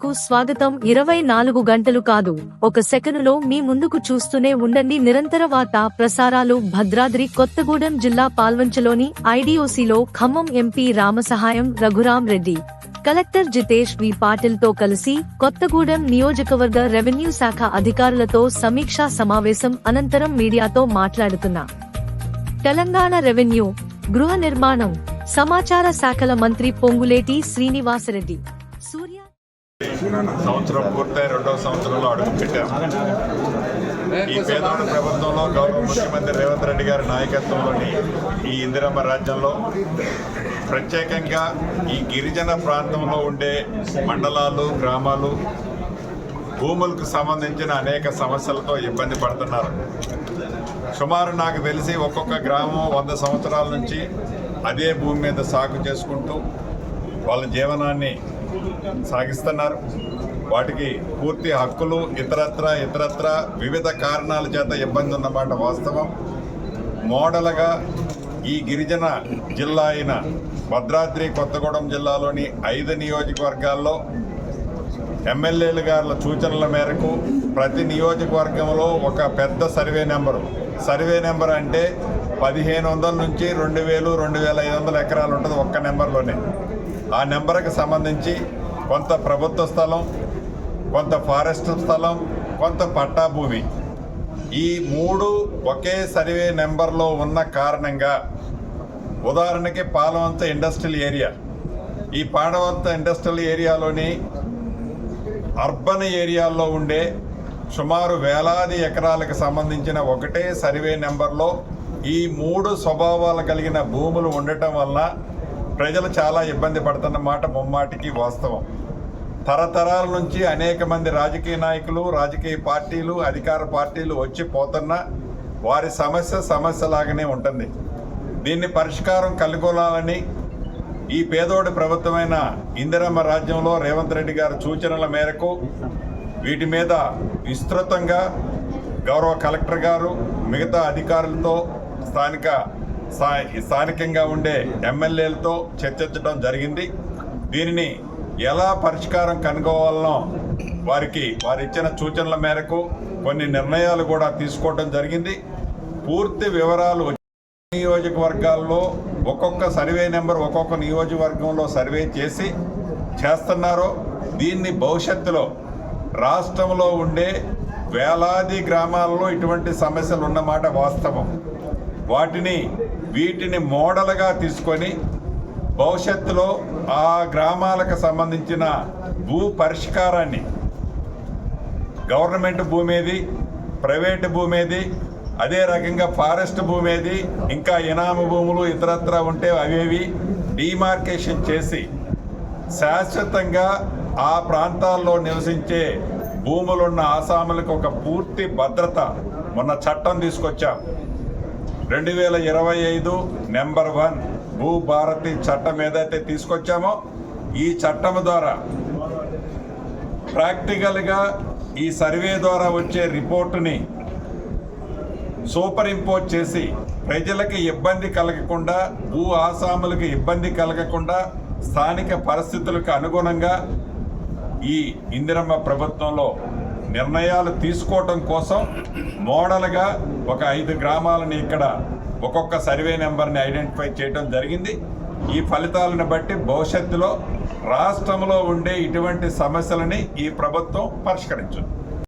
కు స్వాగతం. 24 గంటలు కాదు, ఒక సెకనులో మీ ముందుకు చూస్తూనే ఉండండి. నిరంతర వార్తా ప్రసారాలు. భద్రాద్రి కొత్తగూడెం జిల్లా పాల్వంచలోని ఐడిఓసిలో ఖమ్మం ఎంపీ రామసహాయం రఘురాం రెడ్డి, కలెక్టర్ జితేష్ వి పాటిల్ తో కలిసి కొత్తగూడెం నియోజకవర్గ రెవెన్యూ శాఖ అధికారులతో సమీక్షా సమావేశం అనంతరం మీడియాతో మాట్లాడుతున్న తెలంగాణ రెవెన్యూ, గృహ నిర్మాణం, సమాచార శాఖల మంత్రి పొంగులేటి శ్రీనివాసరెడ్డి సంవత్సరం పూర్తయి రెండవ సంవత్సరంలో అడుగు పెట్టాం. ఈ పేదోడు ప్రభుత్వంలో గౌరవ ముఖ్యమంత్రి రేవంత్ రెడ్డి గారి నాయకత్వంలోని ఈ ఇందిరమ్మ రాజ్యంలో ప్రత్యేకంగా ఈ గిరిజన ప్రాంతంలో ఉండే మండలాలు, గ్రామాలు, భూములకు సంబంధించిన అనేక సమస్యలతో ఇబ్బంది పడుతున్నారు. సుమారు నాకు తెలిసి ఒక్కొక్క గ్రామం 100 సంవత్సరాల నుంచి అదే భూమి మీద సాగు చేసుకుంటూ వాళ్ళ జీవనాన్ని సాగిస్తున్నారు. వాటికి పూర్తి హక్కులు ఇతరత్ర వివిధ కారణాల చేత ఇబ్బంది ఉన్నమాట వాస్తవం. మోడల్గా ఈ గిరిజన జిల్లా అయిన భద్రాద్రి కొత్తగూడెం జిల్లాలోని 5 నియోజకవర్గాల్లో ఎమ్మెల్యేలు గారి సూచనల మేరకు ప్రతి నియోజకవర్గంలో ఒక పెద్ద సర్వే నెంబర్ అంటే 1500 నుంచి 2000, 2500 ఎకరాలు ఉంటుంది ఒక్క నెంబర్లోనే. ఆ నెంబర్కి సంబంధించి కొంత ప్రభుత్వ స్థలం, కొంత ఫారెస్ట్ స్థలం, కొంత పట్టా భూమి, ఈ 3 ఒకే సర్వే నెంబర్లో ఉన్న కారణంగా, ఉదాహరణకి పాలవంత ఇండస్ట్రియల్ ఏరియా, ఈ పాలవంత ఇండస్ట్రియల్ ఏరియాలోని అర్బన్ ఏరియాల్లో ఉండే సుమారు వేలాది ఎకరాలకు సంబంధించిన ఒకటే సర్వే నెంబర్లో ఈ 3 స్వభావాలు కలిగిన భూములు ఉండటం వల్ల ప్రజలు చాలా ఇబ్బంది పడుతున్నమాట ముమ్మాటికి వాస్తవం. తరతరాల నుంచి అనేక మంది రాజకీయ నాయకులు, రాజకీయ పార్టీలు, అధికార పార్టీలు వచ్చి పోతున్నా వారి సమస్యలాగానే ఉంటుంది. దీన్ని పరిష్కారం కనుగొనాలని ఈ పేదోడి ప్రభుత్వమైన ఇందిరమ్మ రాజ్యంలో రేవంత్ రెడ్డి గారి సూచనల మేరకు వీటి మీద విస్తృతంగా గౌరవ కలెక్టర్ గారు మిగతా అధికారులతో స్థానికంగా ఉండే ఎమ్మెల్యేలతో చర్చించడం జరిగింది. దీనిని ఎలా పరిష్కారం కనుగోవాలనో వారు ఇచ్చిన సూచనల మేరకు కొన్ని నిర్ణయాలు కూడా తీసుకోవడం జరిగింది. పూర్తి వివరాలు నియోజకవర్గాల్లో ఒక్కొక్క సర్వే నెంబర్ ఒక్కొక్క నియోజకవర్గంలో సర్వే చేస్తున్నారో దీన్ని భవిష్యత్తులో రాష్ట్రంలో ఉండే వేలాది గ్రామాల్లో ఇటువంటి సమస్యలు ఉన్నమాట వాస్తవం. వీటిని మోడల్గా తీసుకొని భవిష్యత్తులో ఆ గ్రామాలకు సంబంధించిన భూ పరిష్కారాన్ని, గవర్నమెంట్ భూమి ఏది, ప్రైవేటు భూమి ఏది, అదే రకంగా ఫారెస్ట్ భూమి ఏది, ఇంకా ఇనాము భూములు ఇతరత్ర ఉంటే అవేవి డిమార్కేషన్ చేసి శాశ్వతంగా ఆ ప్రాంతాల్లో నివసించే భూములున్న ఆసాములకు ఒక పూర్తి భద్రత మొన్న చట్టం తీసుకొచ్చాం. 2025 నెంబర్ 1 భూభారతి చట్టం ఏదైతే తీసుకొచ్చామో ఈ చట్టం ద్వారా ప్రాక్టికల్గా ఈ సర్వే ద్వారా వచ్చే రిపోర్టుని సూపర్ ఇంపోజ్ చేసి ప్రజలకు ఇబ్బంది కలగకుండా, భూ ఆసాములకు ఇబ్బంది కలగకుండా స్థానిక పరిస్థితులకు అనుగుణంగా ఈ ఇందిరమ్మ ప్రభుత్వంలో నిర్ణయాలు తీసుకోవటం కోసం మోడల్గా ఒక 5 గ్రామాలని ఇక్కడ ఒక్కొక్క సర్వే నెంబర్ని ఐడెంటిఫై చేయడం జరిగింది. ఈ ఫలితాలను బట్టి భవిష్యత్తులో రాష్ట్రంలో ఉండే ఇటువంటి సమస్యలని ఈ ప్రభుత్వం పరిష్కరించుంది.